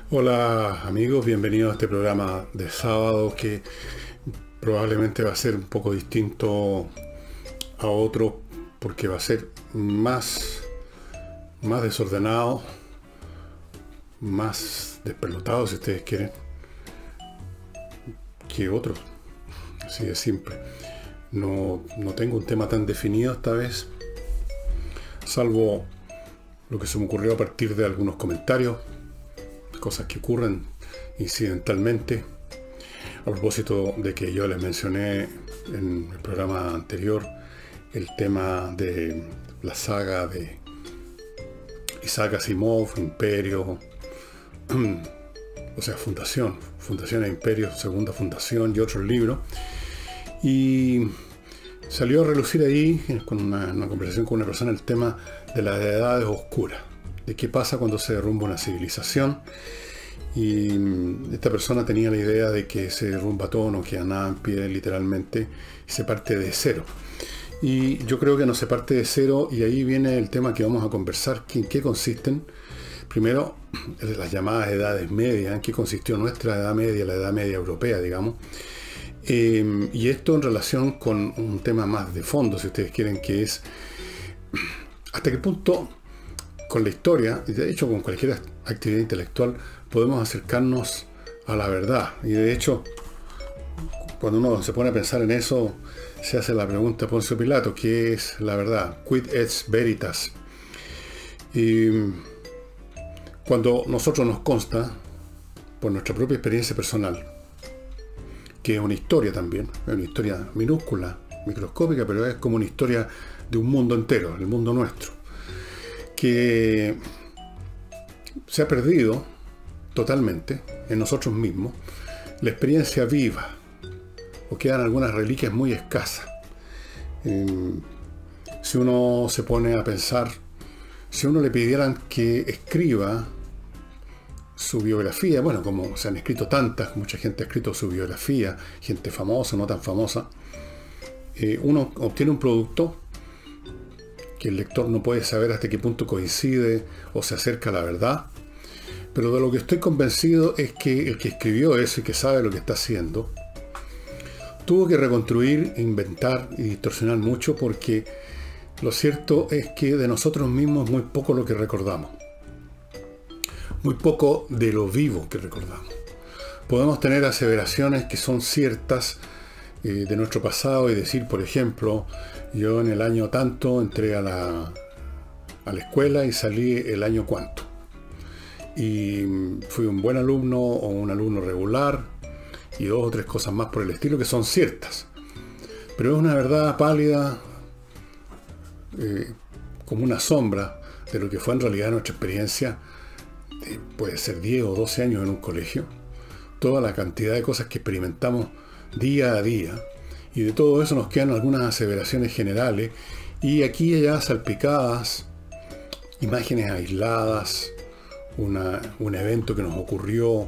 Hola amigos, bienvenidos a este programa de sábado que probablemente va a ser un poco distinto a otro porque va a ser más desordenado, más despelotado si ustedes quieren, que otros. Así de simple. No tengo un tema tan definido esta vez, salvo lo que se me ocurrió a partir de algunos comentarios, cosas que ocurren incidentalmente. A propósito de que yo les mencioné en el programa anterior el tema de la saga de Isaac Asimov, Imperio, o sea, Fundación e Imperio, Segunda Fundación y otros libros. Y salió a relucir ahí, con una conversación con una persona, el tema de las edades oscuras, de qué pasa cuando se derrumba una civilización. Y esta persona tenía la idea de que se derrumba todo, no queda nada en pie literalmente, y se parte de cero. Y yo creo que no se parte de cero, y ahí viene el tema que vamos a conversar, en qué consisten. Primero, las llamadas edades medias, en qué consistió nuestra edad media, la edad media europea, digamos. Y esto en relación con un tema más de fondo, si ustedes quieren, que es hasta qué punto con la historia, y de hecho con cualquier actividad intelectual, podemos acercarnos a la verdad. Y de hecho, cuando uno se pone a pensar en eso, se hace la pregunta a Poncio Pilato, ¿qué es la verdad? Quid est veritas? Y cuando nosotros nos consta, por nuestra propia experiencia personal, que es una historia también, es una historia minúscula, microscópica, pero es como una historia de un mundo entero, el mundo nuestro, que se ha perdido totalmente en nosotros mismos la experiencia viva, o quedan algunas reliquias muy escasas. Si uno se pone a pensar, si a uno le pidieran que escriba su biografía, bueno, como se han escrito tantas, mucha gente ha escrito su biografía, gente famosa, no tan famosa, uno obtiene un producto que el lector no puede saber hasta qué punto coincide o se acerca a la verdad, pero de lo que estoy convencido es que el que escribió eso y que sabe lo que está haciendo, tuvo que reconstruir, inventar y distorsionar mucho, porque lo cierto es que de nosotros mismos muy poco lo que recordamos. Muy poco de lo vivo que recordamos. Podemos tener aseveraciones que son ciertas de nuestro pasado y decir, por ejemplo, yo en el año tanto entré a la escuela y salí el año cuánto. Y fui un buen alumno o un alumno regular y dos o tres cosas más por el estilo que son ciertas. Pero es una verdad pálida, como una sombra de lo que fue en realidad nuestra experiencia. Puede ser 10 o 12 años en un colegio, toda la cantidad de cosas que experimentamos día a día, y de todo eso nos quedan algunas aseveraciones generales, y aquí y allá salpicadas, imágenes aisladas, un evento que nos ocurrió,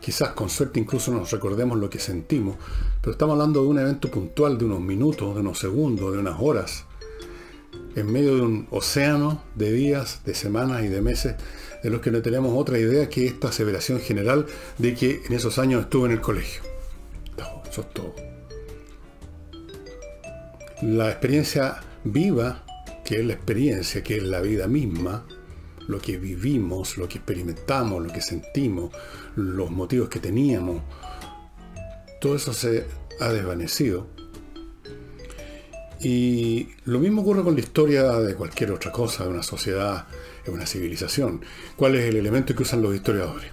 quizás con suerte incluso nos recordemos lo que sentimos, pero estamos hablando de un evento puntual, de unos minutos, de unos segundos, de unas horas, en medio de un océano de días, de semanas y de meses, de los que no tenemos otra idea que esta aseveración general de que en esos años estuve en el colegio. No, eso es todo. La experiencia viva, que es la experiencia, que es la vida misma, lo que vivimos, lo que experimentamos, lo que sentimos, los motivos que teníamos, todo eso se ha desvanecido. Y lo mismo ocurre con la historia de cualquier otra cosa, de una sociedad, de una civilización. ¿Cuál es el elemento que usan los historiadores?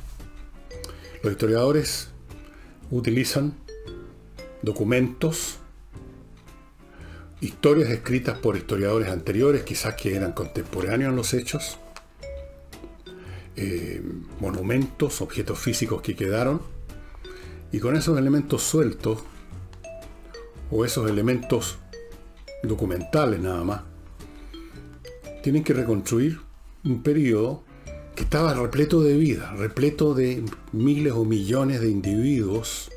Los historiadores utilizan documentos, historias escritas por historiadores anteriores, quizás que eran contemporáneos a los hechos, monumentos, objetos físicos que quedaron, y con esos elementos sueltos, o esos elementos documentales nada más, tienen que reconstruir un periodo que estaba repleto de vida, repleto de miles o millones de individuos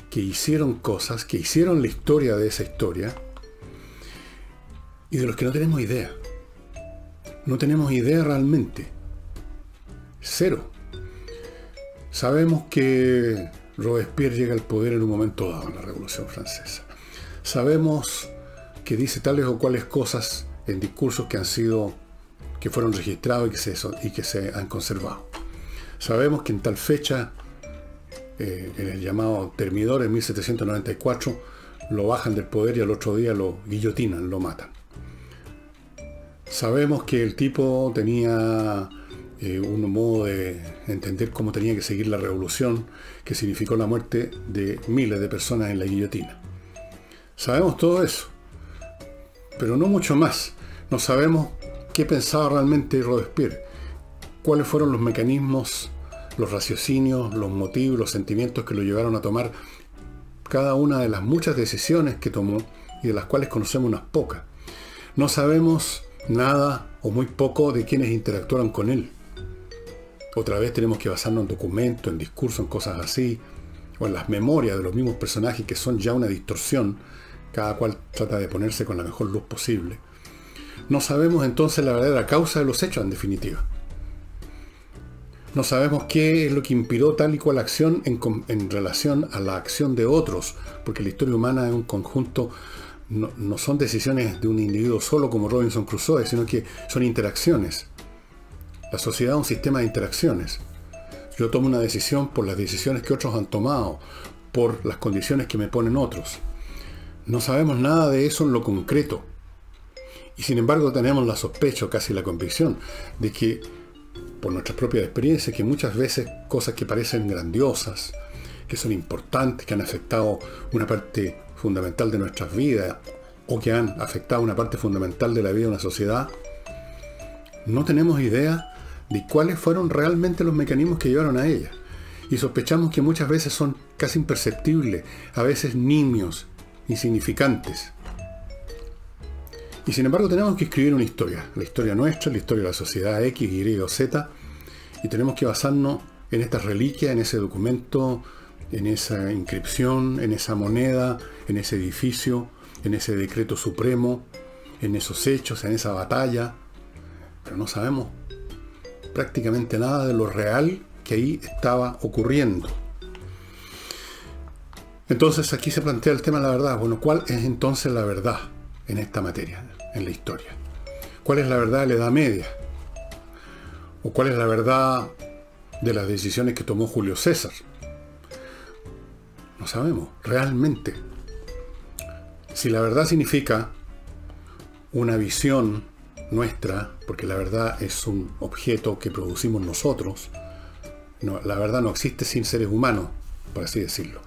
que hicieron cosas, que hicieron la historia de esa historia, y de los que no tenemos idea. No tenemos idea realmente. Cero. Sabemos que Robespierre llega al poder en un momento dado en la Revolución Francesa. Sabemos que dice tales o cuales cosas en discursos que fueron registrados y que se han conservado. Sabemos que en tal fecha, en el llamado Termidor, en 1794, lo bajan del poder y al otro día lo guillotinan, lo matan. Sabemos que el tipo tenía un modo de entender cómo tenía que seguir la revolución, que significó la muerte de miles de personas en la guillotina. Sabemos todo eso, pero no mucho más. No sabemos qué pensaba realmente Robespierre, cuáles fueron los mecanismos, los raciocinios, los motivos, los sentimientos que lo llevaron a tomar cada una de las muchas decisiones que tomó y de las cuales conocemos unas pocas. No sabemos nada o muy poco de quienes interactuaron con él. Otra vez tenemos que basarnos en documentos, en discursos, en cosas así, o en las memorias de los mismos personajes que son ya una distorsión, cada cual trata de ponerse con la mejor luz posible. No sabemos entonces la verdadera causa de los hechos, en definitiva. No sabemos qué es lo que inspiró tal y cual acción en relación a la acción de otros, porque la historia humana es un conjunto, no son decisiones de un individuo solo como Robinson Crusoe, sino que son interacciones. La sociedad es un sistema de interacciones. Yo tomo una decisión por las decisiones que otros han tomado, por las condiciones que me ponen otros. No sabemos nada de eso en lo concreto. Y sin embargo tenemos la sospecha, casi la convicción, de que, por nuestras propias experiencias, que muchas veces cosas que parecen grandiosas, que son importantes, que han afectado una parte fundamental de nuestras vidas, o que han afectado una parte fundamental de la vida de una sociedad, no tenemos idea de cuáles fueron realmente los mecanismos que llevaron a ella. Y sospechamos que muchas veces son casi imperceptibles, a veces nimios, insignificantes. Y sin embargo tenemos que escribir una historia, la historia nuestra, la historia de la sociedad X, Y o Z, y tenemos que basarnos en estas reliquias, en ese documento, en esa inscripción, en esa moneda, en ese edificio, en ese decreto supremo, en esos hechos, en esa batalla. Pero no sabemos prácticamente nada de lo real que ahí estaba ocurriendo. Entonces aquí se plantea el tema de la verdad. Bueno, ¿cuál es entonces la verdad en esta materia, en la historia? ¿Cuál es la verdad de la Edad Media? ¿O cuál es la verdad de las decisiones que tomó Julio César? No sabemos, realmente. Si la verdad significa una visión nuestra, porque la verdad es un objeto que producimos nosotros, no, la verdad no existe sin seres humanos, por así decirlo.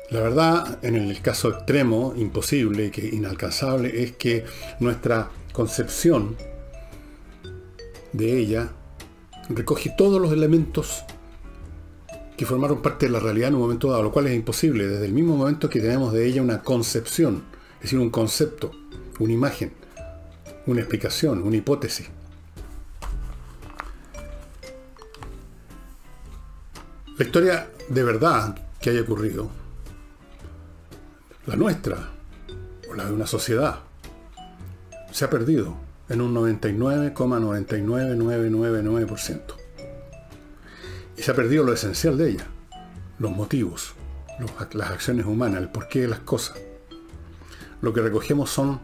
La verdad, en el caso extremo, imposible, que inalcanzable, es que nuestra concepción de ella recoge todos los elementos que formaron parte de la realidad en un momento dado, lo cual es imposible, desde el mismo momento que tenemos de ella una concepción, es decir, un concepto, una imagen, una explicación, una hipótesis. La historia de verdad que haya ocurrido, la nuestra, o la de una sociedad, se ha perdido en un 99,99999%. Y se ha perdido lo esencial de ella, los motivos, las acciones humanas, el porqué de las cosas. Lo que recogemos son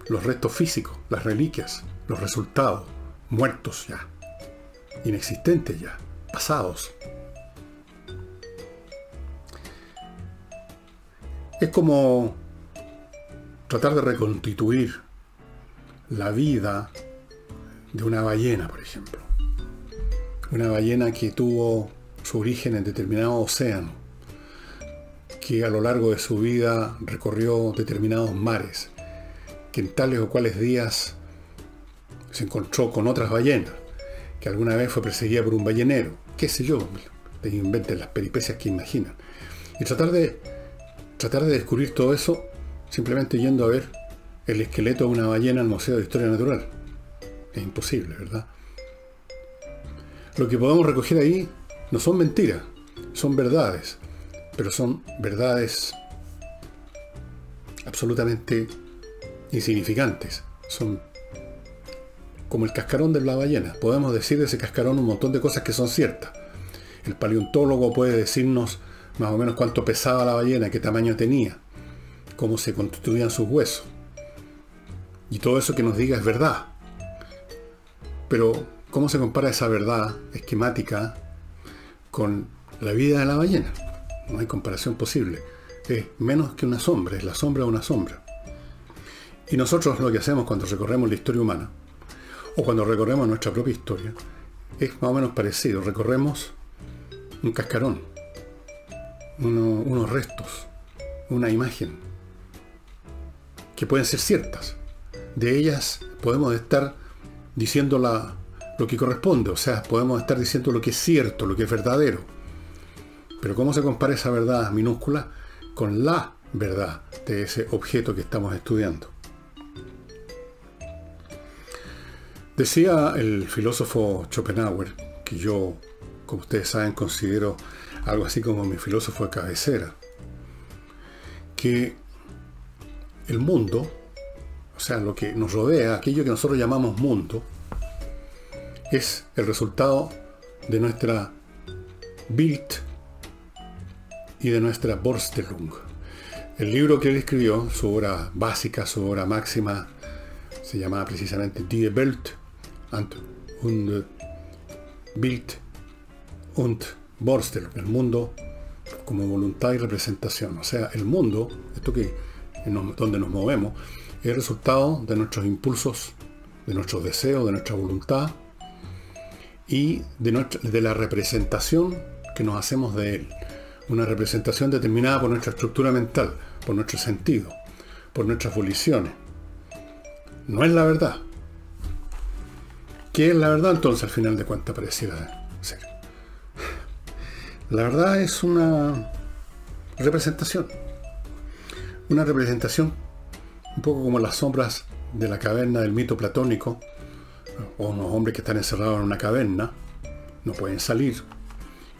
los restos físicos, las reliquias, los resultados, muertos ya, inexistentes ya, pasados. Es como tratar de reconstituir la vida de una ballena, por ejemplo. Una ballena que tuvo su origen en determinado océano, que a lo largo de su vida recorrió determinados mares, que en tales o cuales días se encontró con otras ballenas, que alguna vez fue perseguida por un ballenero, qué sé yo, te inventen las peripecias que imaginan. Y tratar de descubrir todo eso simplemente yendo a ver el esqueleto de una ballena al Museo de Historia Natural. Es imposible, ¿verdad? Lo que podemos recoger ahí no son mentiras, son verdades, pero son verdades absolutamente insignificantes. Son como el cascarón de la ballena. Podemos decir de ese cascarón un montón de cosas que son ciertas. El paleontólogo puede decirnos más o menos cuánto pesaba la ballena, qué tamaño tenía, cómo se constituían sus huesos. Y todo eso que nos diga es verdad. Pero, ¿cómo se compara esa verdad esquemática con la vida de la ballena? No hay comparación posible. Es menos que una sombra, es la sombra de una sombra. Y nosotros lo que hacemos cuando recorremos la historia humana, o cuando recorremos nuestra propia historia, es más o menos parecido. Recorremos un cascarón, unos restos, una imagen, que pueden ser ciertas. De ellas podemos estar diciendo lo que corresponde, o sea, podemos estar diciendo lo que es cierto, lo que es verdadero. Pero ¿cómo se compara esa verdad minúscula con la verdad de ese objeto que estamos estudiando? Decía el filósofo Schopenhauer, que yo, como ustedes saben, considero algo así como mi filósofo de cabecera, que el mundo, o sea, lo que nos rodea, aquello que nosotros llamamos mundo, es el resultado de nuestra Bild y de nuestra Vorstellung. El libro que él escribió, su obra básica, su obra máxima, se llamaba precisamente Die Welt und Bild und Vorstellung, el mundo como voluntad y representación. O sea, el mundo, donde nos movemos, es el resultado de nuestros impulsos, de nuestros deseos, de nuestra voluntad y de la representación que nos hacemos de él. Una representación determinada por nuestra estructura mental, por nuestro sentido, por nuestras voliciones. No es la verdad. ¿Qué es la verdad entonces al final de cuentas pareciera ser? La verdad es una representación. Una representación un poco como las sombras de la caverna del mito platónico, o unos hombres que están encerrados en una caverna, no pueden salir.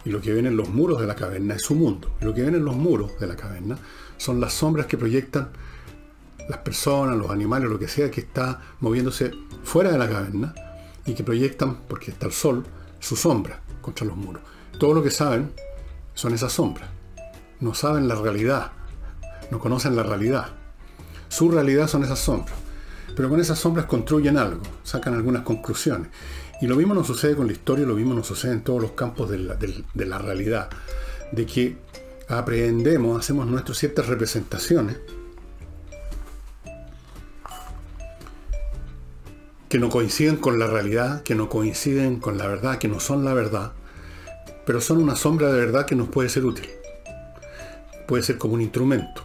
Y lo que ven en los muros de la caverna es su mundo. Y lo que ven en los muros de la caverna son las sombras que proyectan las personas, los animales, lo que sea que está moviéndose fuera de la caverna y que proyectan, porque está el sol, su sombra contra los muros. Todo lo que saben son esas sombras. No saben la realidad, no conocen la realidad. Su realidad son esas sombras. Pero con esas sombras construyen algo, sacan algunas conclusiones. Y lo mismo nos sucede con la historia, lo mismo nos sucede en todos los campos de la realidad. De que aprendemos, hacemos nuestras ciertas representaciones que no coinciden con la realidad, que no coinciden con la verdad, que no son la verdad, pero son una sombra de verdad que nos puede ser útil. Puede ser como un instrumento.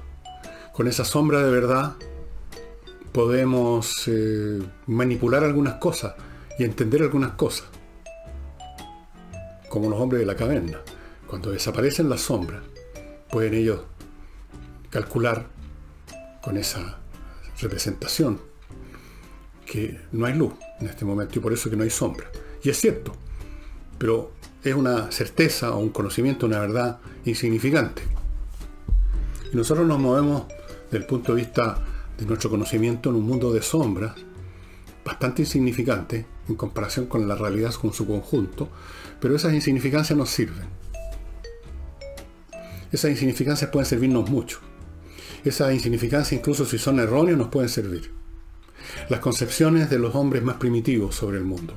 Con esa sombra de verdad podemos manipular algunas cosas y entender algunas cosas. Como los hombres de la caverna. Cuando desaparecen las sombras, pueden ellos calcular con esa representación que no hay luz en este momento y por eso que no hay sombra. Y es cierto, pero es una certeza o un conocimiento, una verdad insignificante. Y nosotros nos movemos desde el punto de vista de nuestro conocimiento en un mundo de sombras bastante insignificante en comparación con la realidad con su conjunto, pero esas insignificancias nos sirven. Esas insignificancias pueden servirnos mucho. Esas insignificancias, incluso si son erróneas, nos pueden servir. Las concepciones de los hombres más primitivos sobre el mundo,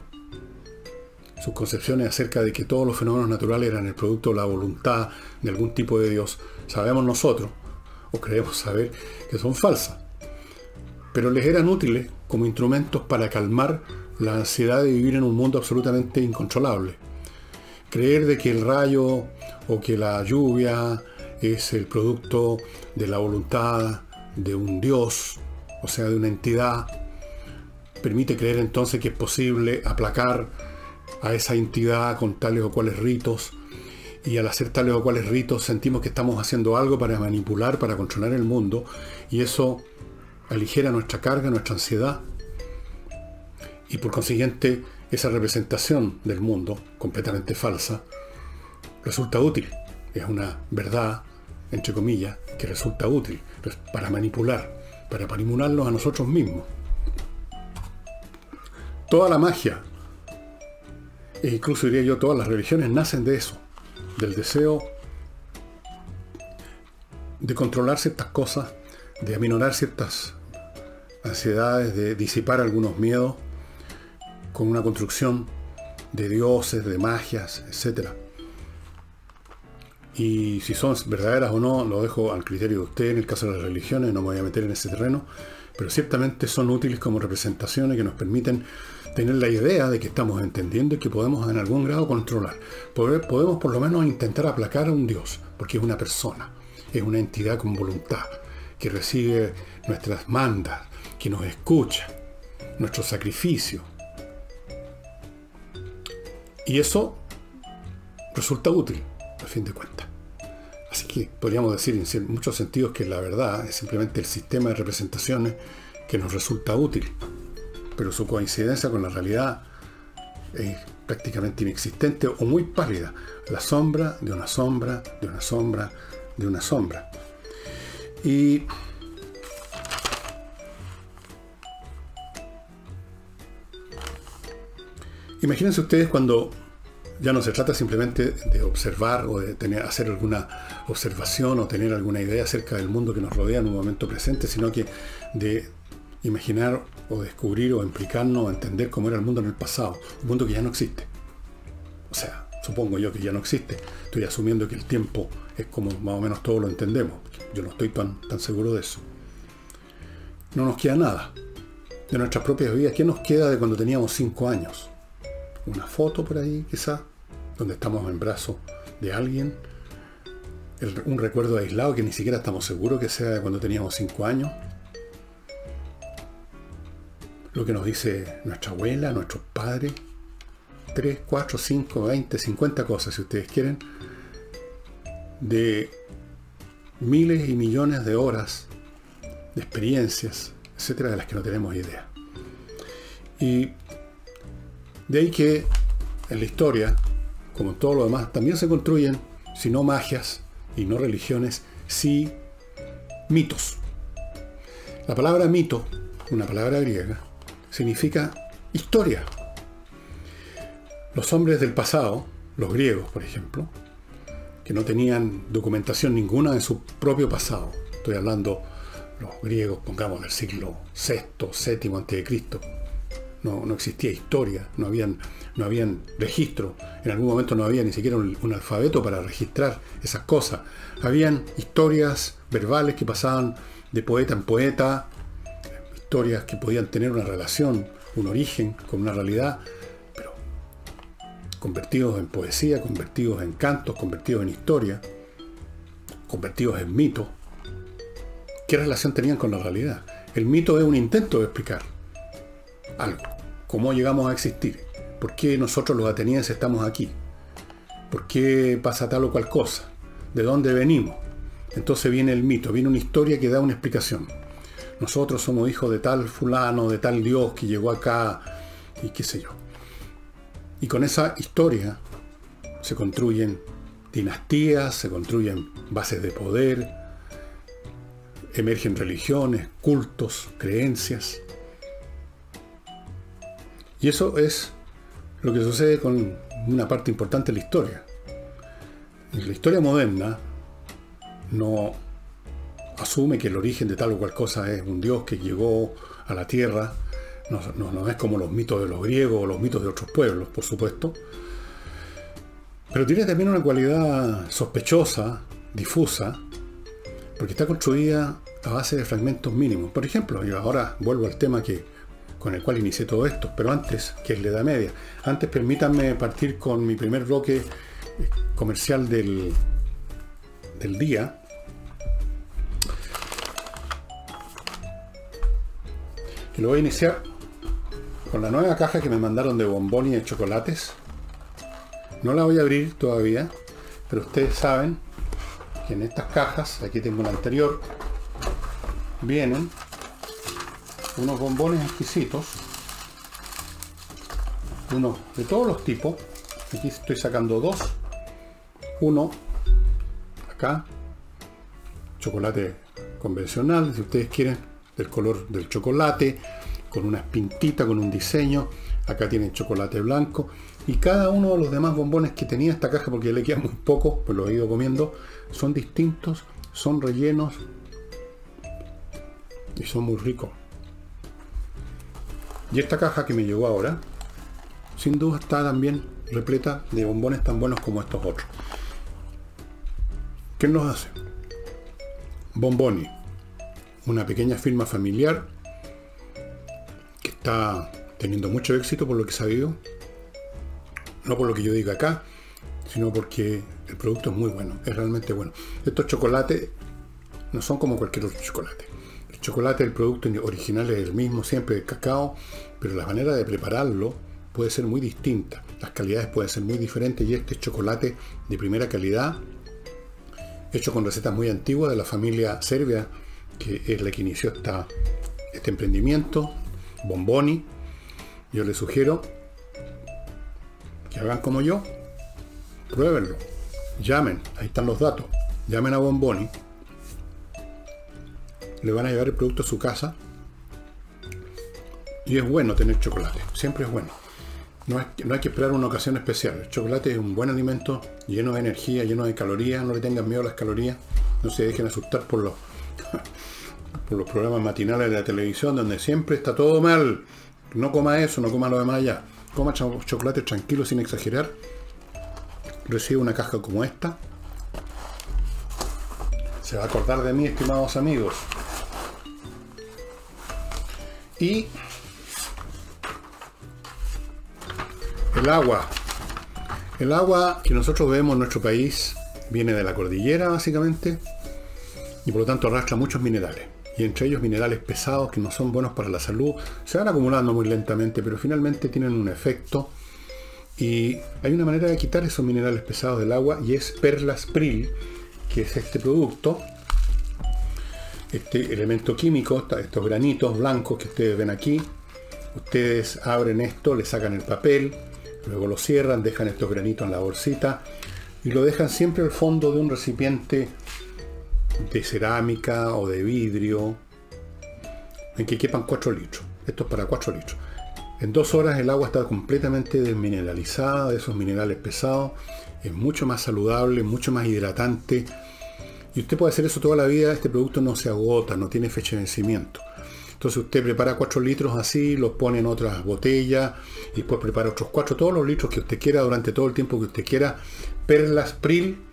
sus concepciones acerca de que todos los fenómenos naturales eran el producto de la voluntad de algún tipo de Dios, sabemos nosotros, o creemos saber, que son falsas. Pero les eran útiles como instrumentos para calmar la ansiedad de vivir en un mundo absolutamente incontrolable. Creer de que el rayo o que la lluvia es el producto de la voluntad de un Dios, o sea, de una entidad, permite creer entonces que es posible aplacar a esa entidad con tales o cuales ritos, y al hacer tales o cuales ritos sentimos que estamos haciendo algo para manipular, para controlar el mundo, y eso aligera nuestra carga, nuestra ansiedad, y por consiguiente esa representación del mundo, completamente falsa, resulta útil. Es una verdad, entre comillas, que resulta útil para manipularnos a nosotros mismos. Toda la magia, e incluso diría yo, todas las religiones nacen de eso, del deseo de controlar ciertas cosas, de aminorar ciertas ansiedades, de disipar algunos miedos con una construcción de dioses, de magias, etc. Y si son verdaderas o no, lo dejo al criterio de usted. En el caso de las religiones no me voy a meter en ese terreno, pero ciertamente son útiles como representaciones que nos permiten tener la idea de que estamos entendiendo y que podemos en algún grado controlar. Podemos por lo menos intentar aplacar a un Dios, porque es una persona, es una entidad con voluntad, que recibe nuestras mandas, que nos escucha, nuestro sacrificio. Y eso resulta útil, a fin de cuentas. Así que podríamos decir en muchos sentidos que la verdad es simplemente el sistema de representaciones que nos resulta útil, pero su coincidencia con la realidad es prácticamente inexistente o muy pálida. La sombra de una sombra, de una sombra, de una sombra. Y imagínense ustedes cuando ya no se trata simplemente de observar o de hacer alguna observación o tener alguna idea acerca del mundo que nos rodea en un momento presente, sino que de imaginar o descubrir o implicarnos o entender cómo era el mundo en el pasado, un mundo que ya no existe. O sea, supongo yo que ya no existe. Estoy asumiendo que el tiempo es como más o menos todos lo entendemos. Yo no estoy tan seguro de eso. No nos queda nada de nuestras propias vidas. ¿Qué nos queda de cuando teníamos 5 años? Una foto por ahí, quizás, donde estamos en brazos de alguien. Un recuerdo aislado que ni siquiera estamos seguros que sea de cuando teníamos 5 años. Lo que nos dice nuestra abuela, nuestros padres. 3, 4, 5, 20, 50 cosas, si ustedes quieren. De miles y millones de horas de experiencias, etcétera, de las que no tenemos idea. Y de ahí que en la historia, como en todo lo demás, también se construyen, si no magias y no religiones, sí mitos. La palabra mito, una palabra griega, significa historia. Los hombres del pasado, los griegos, por ejemplo, que no tenían documentación ninguna de su propio pasado. Estoy hablando los griegos, pongamos, del siglo VI, VII a.C. No existía historia, no habían registro. En algún momento no había ni siquiera un alfabeto para registrar esas cosas. Habían historias verbales que pasaban de poeta en poeta, historias que podían tener una relación, un origen con una realidad, pero convertidos en poesía, convertidos en cantos, convertidos en historia, convertidos en mitos. ¿Qué relación tenían con la realidad? El mito es un intento de explicar algo. ¿Cómo llegamos a existir? ¿Por qué nosotros los atenienses estamos aquí? ¿Por qué pasa tal o cual cosa? ¿De dónde venimos? Entonces viene el mito, viene una historia que da una explicación. Nosotros somos hijos de tal fulano, de tal dios que llegó acá, y qué sé yo. Y con esa historia se construyen dinastías, se construyen bases de poder, emergen religiones, cultos, creencias. Y eso es lo que sucede con una parte importante de la historia. Y la historia moderna no asume que el origen de tal o cual cosa es un dios que llegó a la tierra. No es como los mitos de los griegos o los mitos de otros pueblos, por supuesto. Pero tiene también una cualidad sospechosa, difusa, porque está construida a base de fragmentos mínimos. Por ejemplo, y ahora vuelvo al tema con el cual inicié todo esto, pero antes, que es la Edad Media. Antes, permítanme partir con mi primer bloque comercial del día. Y lo voy a iniciar con la nueva caja que me mandaron de bombones y de chocolates. No la voy a abrir todavía, pero ustedes saben que en estas cajas, aquí tengo una anterior, vienen unos bombones exquisitos, unos de todos los tipos. Aquí estoy sacando dos. Uno acá, chocolate convencional, si ustedes quieren, del color del chocolate, con una pintita, con un diseño. Acá tienen chocolate blanco. Y cada uno de los demás bombones que tenía esta caja, porque le queda muy poco, pues los he ido comiendo, son distintos, son rellenos y son muy ricos. Y esta caja que me llegó ahora, sin duda está también repleta de bombones tan buenos como estos otros. ¿Qué nos hace? Bomboni, una pequeña firma familiar que está teniendo mucho éxito por lo que he sabido. No por lo que yo diga acá, sino porque el producto es muy bueno, es realmente bueno. Estos chocolates no son como cualquier otro chocolate. El chocolate, el producto original es el mismo, siempre el cacao, pero la manera de prepararlo puede ser muy distinta. Las calidades pueden ser muy diferentes y este es chocolate de primera calidad, hecho con recetas muy antiguas de la familia serbia, que es la que inició este emprendimiento, Bomboni. Yo les sugiero que hagan como yo, pruébenlo, llamen, ahí están los datos, llamen a Bomboni, le van a llevar el producto a su casa y es bueno tener chocolate, siempre es bueno. No hay que esperar una ocasión especial. El chocolate es un buen alimento, lleno de energía, lleno de calorías, no le tengan miedo a las calorías, no se dejen asustar por los programas matinales de la televisión donde siempre está todo mal. No coma eso, no coma lo demás allá. Coma chocolate tranquilo, sin exagerar. Recibe una caja como esta. Se va a acordar de mí, estimados amigos. Y el agua. El agua que nosotros bebemos en nuestro país viene de la cordillera, básicamente, y por lo tanto arrastra muchos minerales. Y entre ellos minerales pesados que no son buenos para la salud, se van acumulando muy lentamente, pero finalmente tienen un efecto. Y hay una manera de quitar esos minerales pesados del agua y es Perlaspril, que es este producto, este elemento químico, estos granitos blancos que ustedes ven aquí. Ustedes abren esto, le sacan el papel, luego lo cierran, dejan estos granitos en la bolsita y lo dejan siempre al fondo de un recipiente de cerámica o de vidrio en que quepan 4 litros. Esto es para 4 litros. En 2 horas el agua está completamente desmineralizada de esos minerales pesados. Es mucho más saludable, mucho más hidratante. Y usted puede hacer eso toda la vida. Este producto no se agota, no tiene fecha de vencimiento. Entonces usted prepara 4 litros así, los pone en otras botellas y después prepara otros 4, todos los litros que usted quiera durante todo el tiempo que usted quiera. Perlaspril.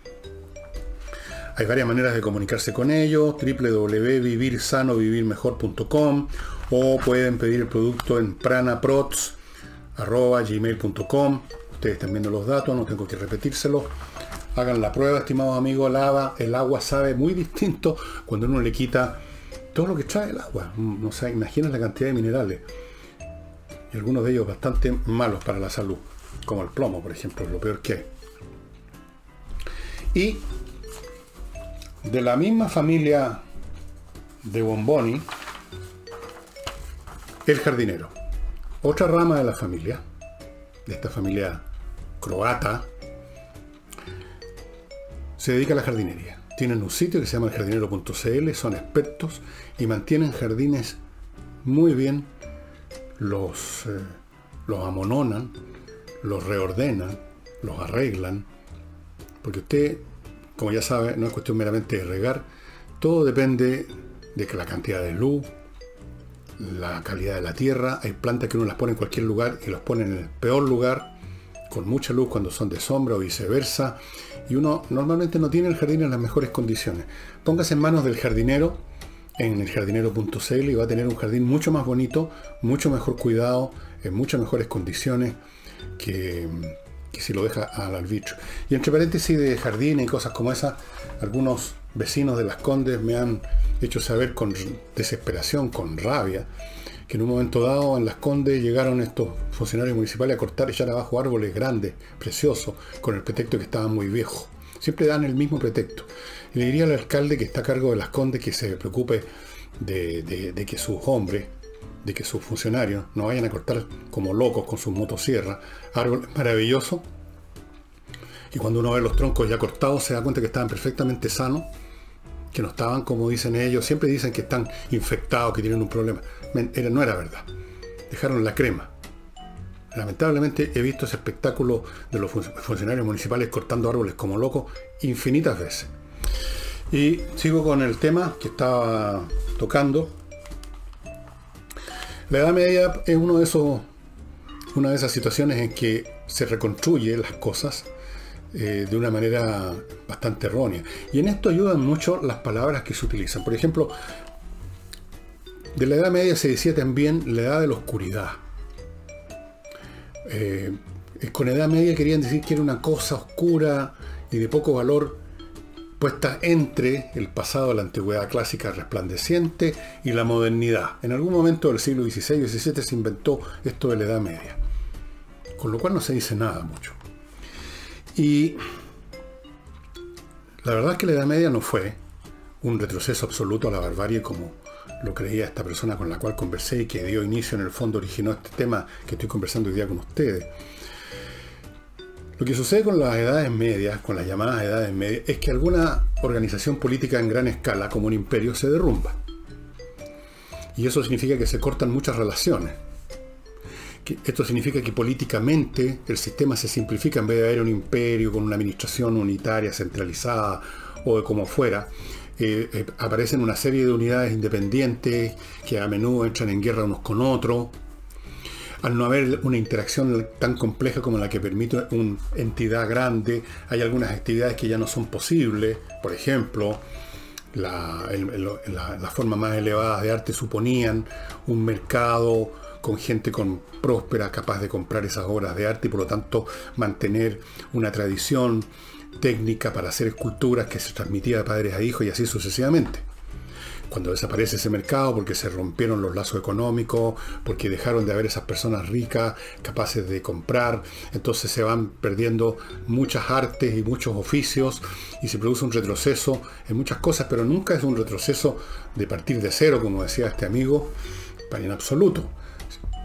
Hay varias maneras de comunicarse con ellos, www.vivirsanovivirmejor.com, o pueden pedir el producto en pranaprots@gmail.com. Ustedes están viendo los datos, no tengo que repetírselos. Hagan la prueba, estimados amigos. El agua sabe muy distinto cuando uno le quita todo lo que trae el agua. No se imaginan la cantidad de minerales. Y algunos de ellos bastante malos para la salud, como el plomo, por ejemplo, es lo peor que hay. Y de la misma familia de Bomboni, el jardinero. Otra rama de la familia, de esta familia croata, se dedica a la jardinería. Tienen un sitio que se llama eljardinero.cl, son expertos y mantienen jardines muy bien, los amononan, los reordenan, los arreglan, porque usted, como ya sabe, no es cuestión meramente de regar, todo depende de que la cantidad de luz, la calidad de la tierra. Hay plantas que uno las pone en cualquier lugar y las pone en el peor lugar, con mucha luz cuando son de sombra o viceversa, y uno normalmente no tiene el jardín en las mejores condiciones. Póngase en manos del jardinero, en eljardinero.cl, y va a tener un jardín mucho más bonito, mucho mejor cuidado, en muchas mejores condiciones que si lo deja al arbitrio. Y entre paréntesis de jardines y cosas como esas, algunos vecinos de Las Condes me han hecho saber con desesperación, con rabia, que en un momento dado en Las Condes llegaron estos funcionarios municipales a cortar y echar abajo árboles grandes, preciosos, con el pretexto que estaban muy viejos. Siempre dan el mismo pretexto. Y le diría al alcalde que está a cargo de Las Condes que se preocupe de que sus hombres, de que sus funcionarios no vayan a cortar como locos con sus motosierras árboles maravillosos, y cuando uno ve los troncos ya cortados se da cuenta que estaban perfectamente sanos, que no estaban como dicen ellos. Siempre dicen que están infectados, que tienen un problema. No era verdad. Dejaron la crema. Lamentablemente he visto ese espectáculo de los funcionarios municipales cortando árboles como locos infinitas veces. Y sigo con el tema que estaba tocando. La Edad Media es una de esas situaciones en que se reconstruye las cosas de una manera bastante errónea. Y en esto ayudan mucho las palabras que se utilizan. Por ejemplo, de la Edad Media se decía también la Edad de la Oscuridad. Con Edad Media querían decir que era una cosa oscura y de poco valor, puesta entre el pasado de la antigüedad clásica resplandeciente y la modernidad. En algún momento del siglo XVI y XVII se inventó esto de la Edad Media, con lo cual no se dice nada mucho. Y la verdad es que la Edad Media no fue un retroceso absoluto a la barbarie como lo creía esta persona con la cual conversé y que dio inicio, en el fondo originó este tema que estoy conversando hoy día con ustedes. Lo que sucede con las edades medias, con las llamadas edades medias, es que alguna organización política en gran escala, como un imperio, se derrumba. Y eso significa que se cortan muchas relaciones. Esto significa que políticamente el sistema se simplifica. En vez de haber un imperio con una administración unitaria, centralizada o de como fuera, aparecen una serie de unidades independientes que a menudo entran en guerra unos con otros. Al no haber una interacción tan compleja como la que permite una entidad grande, hay algunas actividades que ya no son posibles. Por ejemplo, las formas más elevadas de arte suponían un mercado con gente próspera, capaz de comprar esas obras de arte y por lo tanto mantener una tradición técnica para hacer esculturas que se transmitía de padres a hijos y así sucesivamente. Cuando desaparece ese mercado, porque se rompieron los lazos económicos, porque dejaron de haber esas personas ricas capaces de comprar, entonces se van perdiendo muchas artes y muchos oficios y se produce un retroceso en muchas cosas, pero nunca es un retroceso de partir de cero, como decía este amigo, en absoluto.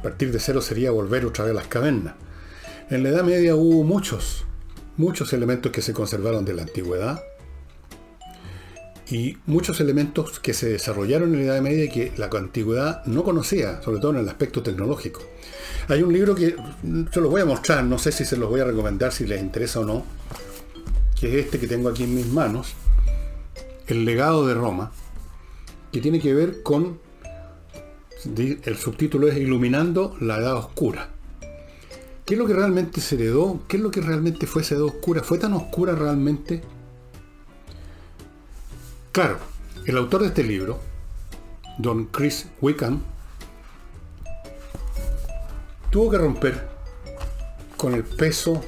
Partir de cero sería volver otra vez a las cavernas. En la Edad Media hubo muchos elementos que se conservaron de la antigüedad y muchos elementos que se desarrollaron en la Edad Media y que la antigüedad no conocía, sobre todo en el aspecto tecnológico. Hay un libro que se los voy a mostrar, no sé si se los voy a recomendar, si les interesa o no, que es este que tengo aquí en mis manos, El legado de Roma, que tiene que ver con, el subtítulo es Iluminando la Edad Oscura. ¿Qué es lo que realmente se heredó? ¿Qué es lo que realmente fue esa edad oscura? ¿Fue tan oscura realmente? Claro, el autor de este libro, don Chris Wickham, tuvo que romper con el peso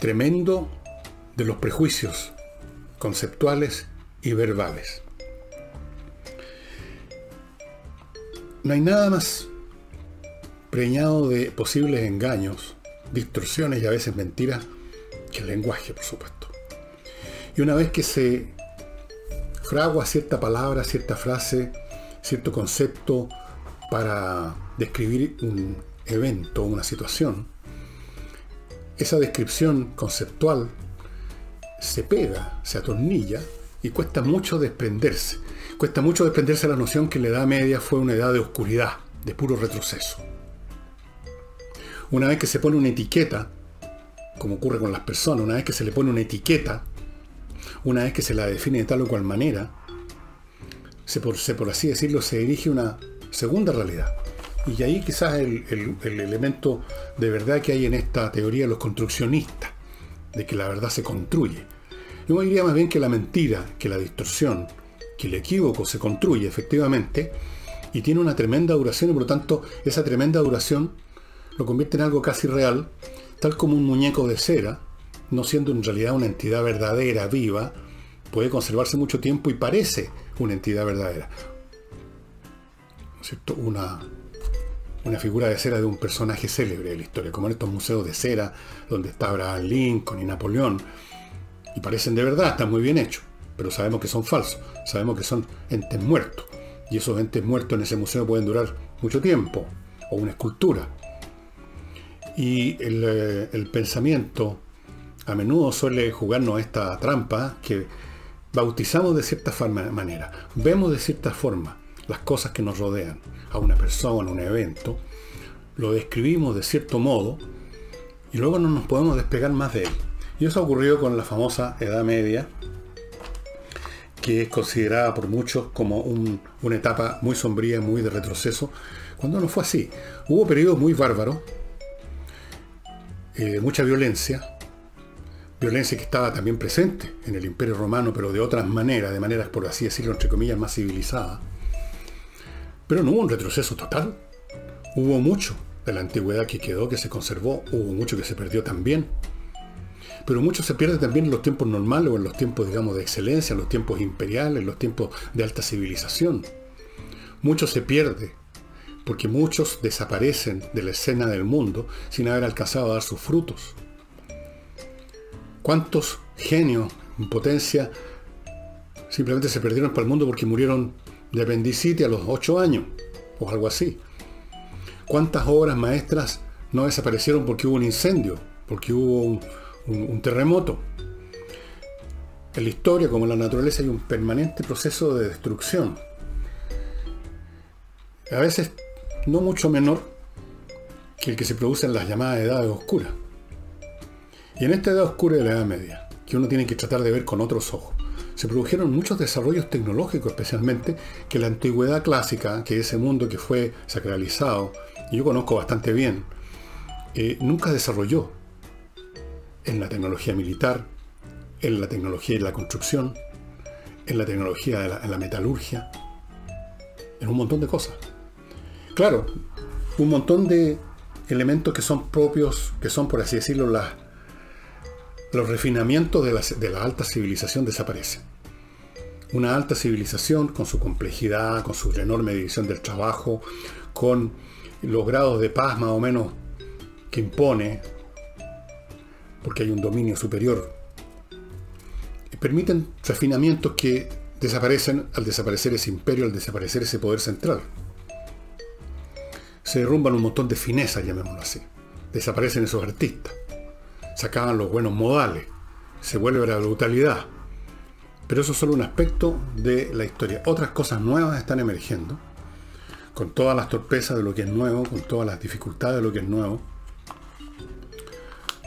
tremendo de los prejuicios conceptuales y verbales. No hay nada más preñado de posibles engaños, distorsiones y a veces mentiras que el lenguaje, por supuesto. Y una vez que se fragua cierta palabra, cierta frase, cierto concepto para describir un evento, una situación, esa descripción conceptual se pega, se atornilla y cuesta mucho desprenderse. Cuesta mucho desprenderse de la noción que la Edad Media fue una edad de oscuridad, de puro retroceso. Una vez que se pone una etiqueta, como ocurre con las personas, una vez que se le pone una etiqueta, una vez que se la define de tal o cual manera, por así decirlo, se dirige una segunda realidad. Y ahí quizás el elemento de verdad que hay en esta teoría de los construccionistas, de que la verdad se construye. Yo diría más bien que la mentira, que la distorsión, que el equívoco se construye efectivamente y tiene una tremenda duración y por lo tanto esa tremenda duración lo convierte en algo casi real, tal como un muñeco de cera, no siendo en realidad una entidad verdadera, viva, puede conservarse mucho tiempo y parece una entidad verdadera. ¿No es cierto? Una figura de cera de un personaje célebre de la historia, como en estos museos de cera donde está Abraham Lincoln y Napoleón, y parecen de verdad, están muy bien hechos, pero sabemos que son falsos, sabemos que son entes muertos, y esos entes muertos en ese museo pueden durar mucho tiempo, o una escultura. Y el pensamiento a menudo suele jugarnos esta trampa que bautizamos de cierta manera, vemos de cierta forma las cosas que nos rodean, a una persona, a un evento, lo describimos de cierto modo y luego no nos podemos despegar más de él. Y eso ha ocurrido con la famosa Edad Media, que es considerada por muchos como una etapa muy sombría, muy de retroceso, cuando no fue así. Hubo periodos muy bárbaros, mucha violencia que estaba también presente en el Imperio Romano, pero de otras maneras, de maneras, por así decirlo, entre comillas, más civilizadas. Pero no hubo un retroceso total. Hubo mucho de la antigüedad que quedó, que se conservó, hubo mucho que se perdió también. Pero mucho se pierde también en los tiempos normales o en los tiempos, digamos, de excelencia, en los tiempos imperiales, en los tiempos de alta civilización. Mucho se pierde porque muchos desaparecen de la escena del mundo sin haber alcanzado a dar sus frutos. ¿Cuántos genios en potencia simplemente se perdieron para el mundo porque murieron de apendicitis a los 8 años o algo así? ¿Cuántas obras maestras no desaparecieron porque hubo un incendio, porque hubo un terremoto? En la historia, como en la naturaleza, hay un permanente proceso de destrucción. A veces no mucho menor que el que se produce en las llamadas edades oscuras. Y en esta edad oscura de la Edad Media, que uno tiene que tratar de ver con otros ojos, se produjeron muchos desarrollos tecnológicos, especialmente, que la antigüedad clásica, que ese mundo que fue sacralizado, y yo conozco bastante bien, nunca desarrolló. En la tecnología militar, en la tecnología de la construcción, en la tecnología de la metalurgia, en un montón de cosas. Claro, un montón de elementos que son propios, que son, por así decirlo, los refinamientos de la alta civilización desaparecen. Una alta civilización con su complejidad, con su enorme división del trabajo, con los grados de paz más o menos que impone, porque hay un dominio superior, permiten refinamientos que desaparecen al desaparecer ese imperio, al desaparecer ese poder central. Se derrumban un montón de finezas, llamémoslo así. Desaparecen esos artistas. Se acaban los buenos modales. Se vuelve la brutalidad. Pero eso es solo un aspecto de la historia. Otras cosas nuevas están emergiendo, con todas las torpezas de lo que es nuevo, con todas las dificultades de lo que es nuevo,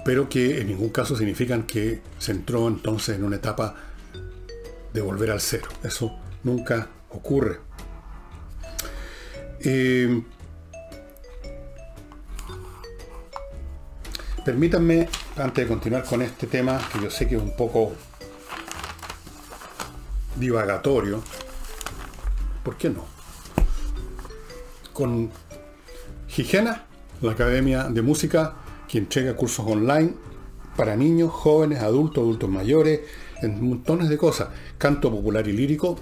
pero que en ningún caso significan que se entró entonces en una etapa de volver al cero. Eso nunca ocurre. Permítanme, antes de continuar con este tema, que yo sé que es un poco divagatorio, ¿por qué no? Con Gigena, la Academia de Música, que entrega cursos online para niños, jóvenes, adultos mayores, en montones de cosas. Canto popular y lírico,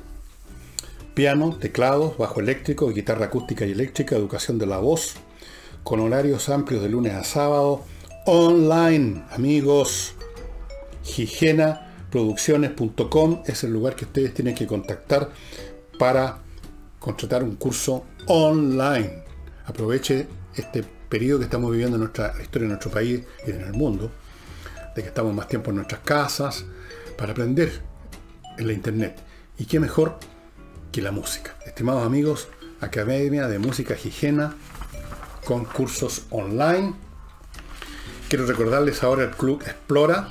piano, teclados, bajo eléctrico, guitarra acústica y eléctrica, educación de la voz, con horarios amplios de lunes a sábado, online, amigos. Gigenaproducciones.com es el lugar que ustedes tienen que contactar para contratar un curso online. Aproveche este periodo que estamos viviendo en la historia de nuestro país y en el mundo, de que estamos más tiempo en nuestras casas, para aprender en la internet. Y qué mejor que la música. Estimados amigos, Academia de Música Gigena, con cursos online. Quiero recordarles ahora el Club Explora.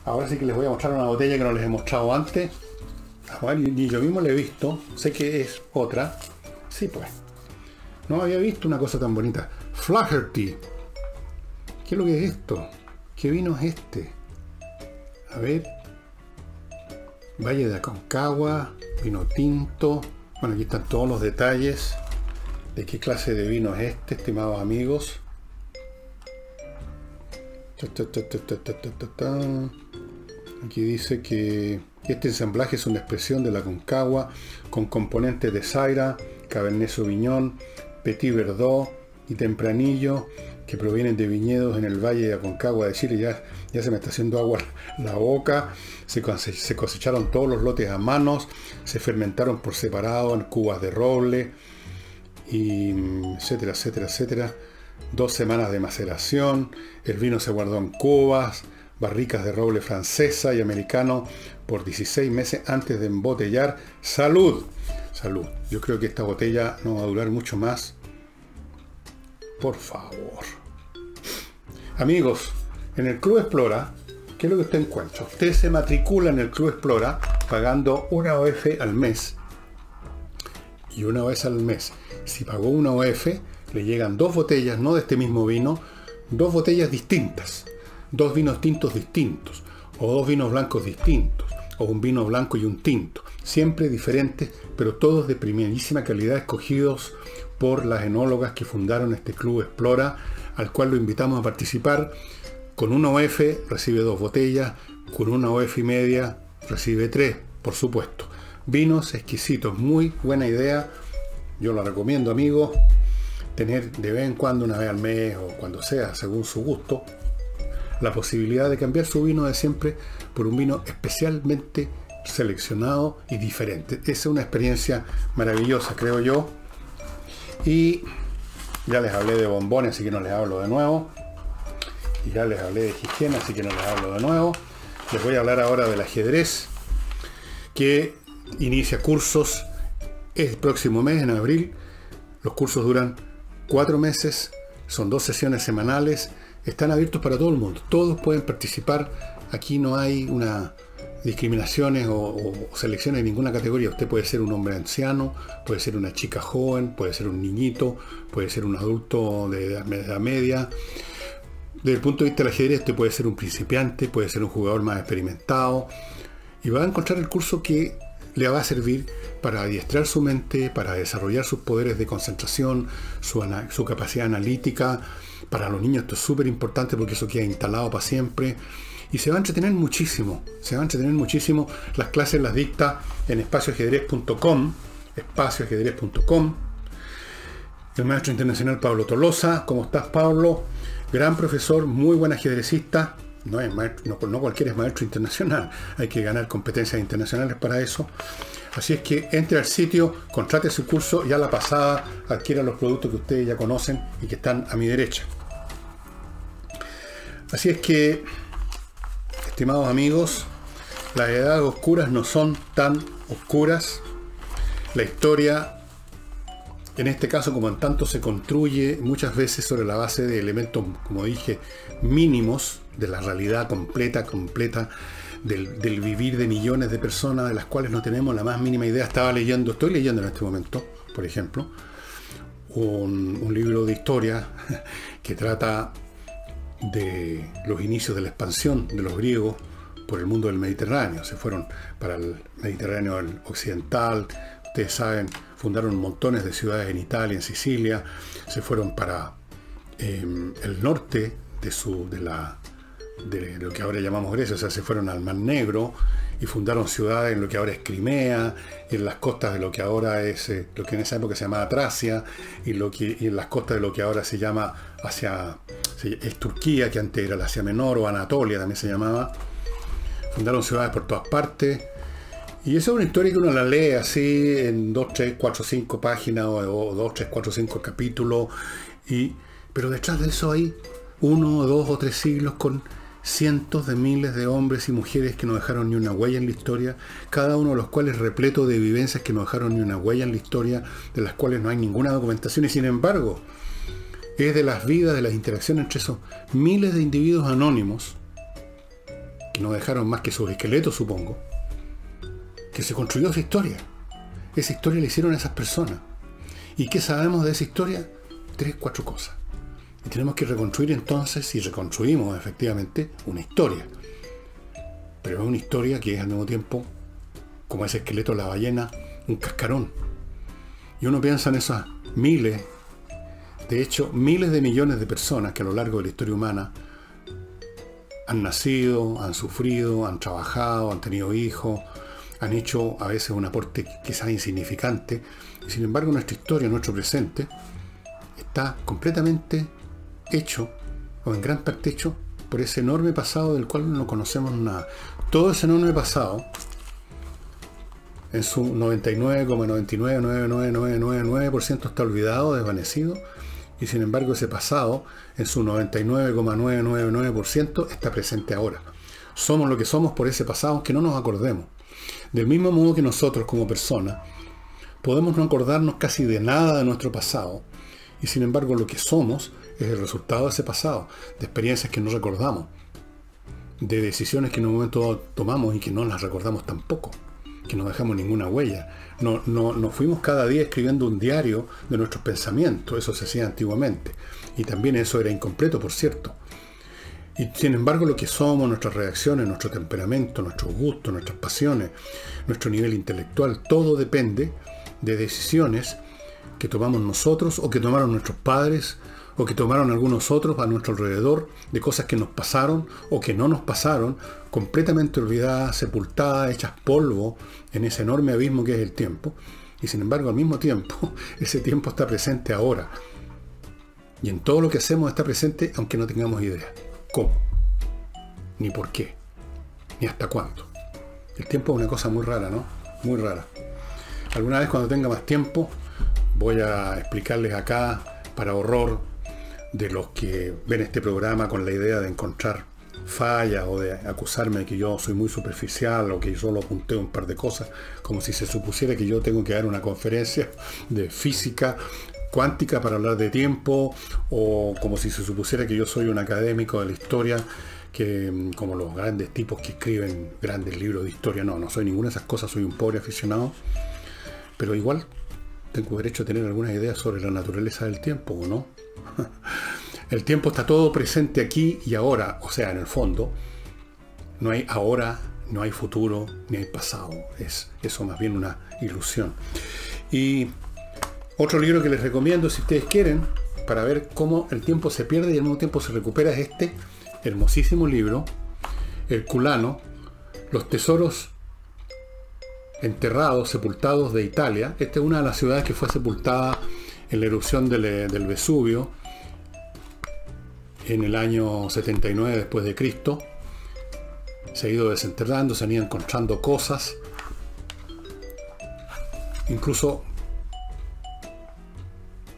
Ahora sí que les voy a mostrar una botella que no les he mostrado antes. Ni yo mismo la he visto. Sé que es otra. Sí, pues. No había visto una cosa tan bonita. Flaherty. ¿Qué es lo que es esto? ¿Qué vino es este? A ver. Valle de Aconcagua. Vino tinto. Bueno, aquí están todos los detalles de qué clase de vino es este, estimados amigos. Aquí dice que este ensamblaje es una expresión de la Aconcagua con componentes de Syrah, Cabernet Sauvignon, Petit Verdot y Tempranillo, que provienen de viñedos en el Valle de Aconcagua de Chile. Ya se me está haciendo agua la boca. Se cosecharon todos los lotes a manos, se fermentaron por separado en cubas de roble, y etcétera, etcétera, etcétera. 2 semanas de maceración. El vino se guardó en cubas, barricas de roble francesa y americano por 16 meses antes de embotellar. ¡Salud! Salud. Yo creo que esta botella no va a durar mucho más por favor. Amigos, en el Club Explora, ¿qué es lo que usted encuentra? Usted se matricula en el Club Explora pagando una OF al mes. Y una vez al mes, si pagó una OF, le llegan 2 botellas, no de este mismo vino, 2 botellas distintas, 2 vinos tintos distintos, o 2 vinos blancos distintos, o un vino blanco y un tinto, siempre diferentes, pero todos de primerísima calidad, escogidos por las enólogas que fundaron este Club Explora, al cual lo invitamos a participar. Con una OF recibe 2 botellas, con una OF y media recibe 3, por supuesto. Vinos exquisitos, muy buena idea, yo lo recomiendo, amigos, tener de vez en cuando, una vez al mes o cuando sea, según su gusto, la posibilidad de cambiar su vino de siempre por un vino especialmente seleccionado y diferente. Esa es una experiencia maravillosa, creo yo. Y ya les hablé de bombones, así que no les hablo de nuevo. Y ya les hablé de higiene, así que no les hablo de nuevo. Les voy a hablar ahora del ajedrez, que inicia cursos el próximo mes, en abril. Los cursos duran 4 meses, son 2 sesiones semanales, están abiertos para todo el mundo, todos pueden participar. Aquí no hay una discriminaciones o selecciones en ninguna categoría. Usted puede ser un hombre anciano, puede ser una chica joven, puede ser un niñito, puede ser un adulto de edad media. Desde el punto de vista del ajedrez, usted puede ser un principiante, puede ser un jugador más experimentado, y va a encontrar el curso que le va a servir para adiestrar su mente, para desarrollar sus poderes de concentración, su capacidad analítica. Para los niños esto es súper importante porque eso queda instalado para siempre. Y se va a entretener muchísimo, Las clases las dicta en espacioajedrez.com, el maestro internacional Pablo Tolosa. ¿Cómo estás, Pablo? Gran profesor, muy buen ajedrecista. No cualquiera es maestro internacional, hay que ganar competencias internacionales para eso. Así es que entre al sitio, contrate su curso y a la pasada adquiera los productos que ustedes ya conocen y que están a mi derecha. Así es que, estimados amigos, las edades oscuras no son tan oscuras. La historia, en este caso como en tanto, se construye muchas veces sobre la base de elementos, como dije, mínimos de la realidad completa del vivir de millones de personas de las cuales no tenemos la más mínima idea. Estoy leyendo en este momento, por ejemplo, un libro de historia que trata de los inicios de la expansión de los griegos por el mundo del Mediterráneo. Se fueron para el Mediterráneo occidental, ustedes saben, fundaron montones de ciudades en Italia, en Sicilia, se fueron para el norte de lo que ahora llamamos Grecia, o sea, se fueron al Mar Negro y fundaron ciudades en lo que ahora es Crimea, en las costas de lo que ahora es, lo que en esa época se llamaba Tracia, y en las costas de lo que ahora se llama es Turquía, que antes era el Asia Menor, o Anatolia también se llamaba. Fundaron ciudades por todas partes. Y esa es una historia que uno la lee así en 2, 3, 4, 5 páginas o 2, 3, 4, 5 capítulos. Pero detrás de eso hay 1, 2 o 3 siglos con cientos de miles de hombres y mujeres que no dejaron ni una huella en la historia, cada uno de los cuales repleto de vivencias que no dejaron ni una huella en la historia, de las cuales no hay ninguna documentación, y sin embargo es de las vidas, de las interacciones entre esos miles de individuos anónimos que no dejaron más que sus esqueletos, supongo, que se construyó esa historia. Esa historia la hicieron esas personas. ¿Y qué sabemos de esa historia? 3, 4 cosas. Y tenemos que reconstruir entonces, si reconstruimos efectivamente, una historia. Pero es una historia que es al mismo tiempo, como ese esqueleto de la ballena, un cascarón. Y uno piensa en esas miles, de hecho, miles de millones de personas que a lo largo de la historia humana han nacido, han sufrido, han trabajado, han tenido hijos, han hecho a veces un aporte quizás insignificante. Y sin embargo, nuestra historia, nuestro presente, está completamente hecho, o en gran parte hecho, por ese enorme pasado del cual no conocemos nada. Todo ese enorme pasado, en su 99,999999% está olvidado, desvanecido, y sin embargo ese pasado, en su 99,999% está presente ahora. Somos lo que somos por ese pasado, aunque no nos acordemos. Del mismo modo que nosotros como personas podemos no acordarnos casi de nada de nuestro pasado, Y sin embargo lo que somos es el resultado de ese pasado, de experiencias que no recordamos, de decisiones que en un momento tomamos y que no las recordamos tampoco, que no dejamos ninguna huella. No fuimos cada día escribiendo un diario de nuestros pensamientos, eso se hacía antiguamente. Y también eso era incompleto, por cierto. Y sin embargo lo que somos, nuestras reacciones, nuestro temperamento, nuestros gustos, nuestras pasiones, nuestro nivel intelectual, todo depende de decisiones que tomamos nosotros o que tomaron nuestros padres o que tomaron algunos otros a nuestro alrededor, de cosas que nos pasaron o que no nos pasaron, completamente olvidadas, sepultadas, hechas polvo en ese enorme abismo que es el tiempo. Y sin embargo al mismo tiempo ese tiempo está presente ahora. Y en todo lo que hacemos está presente aunque no tengamos idea. ¿Cómo? Ni por qué. Ni hasta cuándo. El tiempo es una cosa muy rara, ¿no? Muy rara. Alguna vez cuando tenga más tiempo voy a explicarles acá, para horror de los que ven este programa con la idea de encontrar fallas o de acusarme de que yo soy muy superficial o que yo solo apunté un par de cosas, como si se supusiera que yo tengo que dar una conferencia de física cuántica para hablar de tiempo, o como si se supusiera que yo soy un académico de la historia, que como los grandes tipos que escriben grandes libros de historia. No soy ninguna de esas cosas, soy un pobre aficionado, pero igual tengo derecho a tener algunas ideas sobre la naturaleza del tiempo, ¿o no? El tiempo está todo presente aquí y ahora, o sea, en el fondo, no hay ahora, no hay futuro, ni hay pasado. Es eso más bien una ilusión. Y otro libro que les recomiendo, si ustedes quieren, para ver cómo el tiempo se pierde y al mismo tiempo se recupera, es este hermosísimo libro, Herculano, los tesoros enterrados, sepultados de Italia. Esta es una de las ciudades que fue sepultada en la erupción del Vesubio en el año 79 después de Cristo. Se ha ido desenterrando, se han ido encontrando cosas, incluso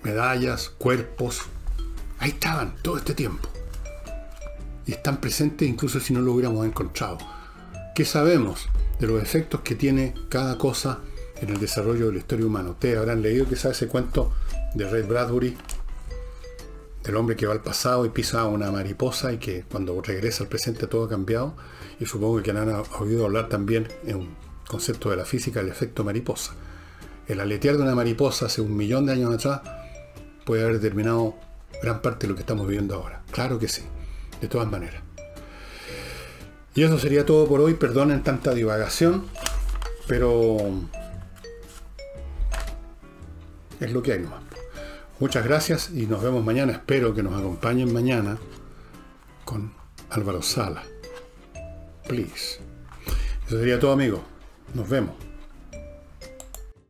medallas, cuerpos. Ahí estaban todo este tiempo y están presentes incluso si no lo hubiéramos encontrado. ¿Qué sabemos de los efectos que tiene cada cosa en el desarrollo de la historia humana? Ustedes habrán leído quizás ese cuento de Ray Bradbury, del hombre que va al pasado y pisa una mariposa y que cuando regresa al presente todo ha cambiado. Y supongo que han oído hablar también en un concepto de la física del efecto mariposa. El aletear de una mariposa hace 1 millón de años atrás puede haber determinado gran parte de lo que estamos viviendo ahora. Claro que sí, de todas maneras. Y eso sería todo por hoy. Perdonen tanta divagación, pero es lo que hay nomás. Muchas gracias y nos vemos mañana. Espero que nos acompañen mañana con Álvaro Sala. Please. Eso sería todo, amigos. Nos vemos.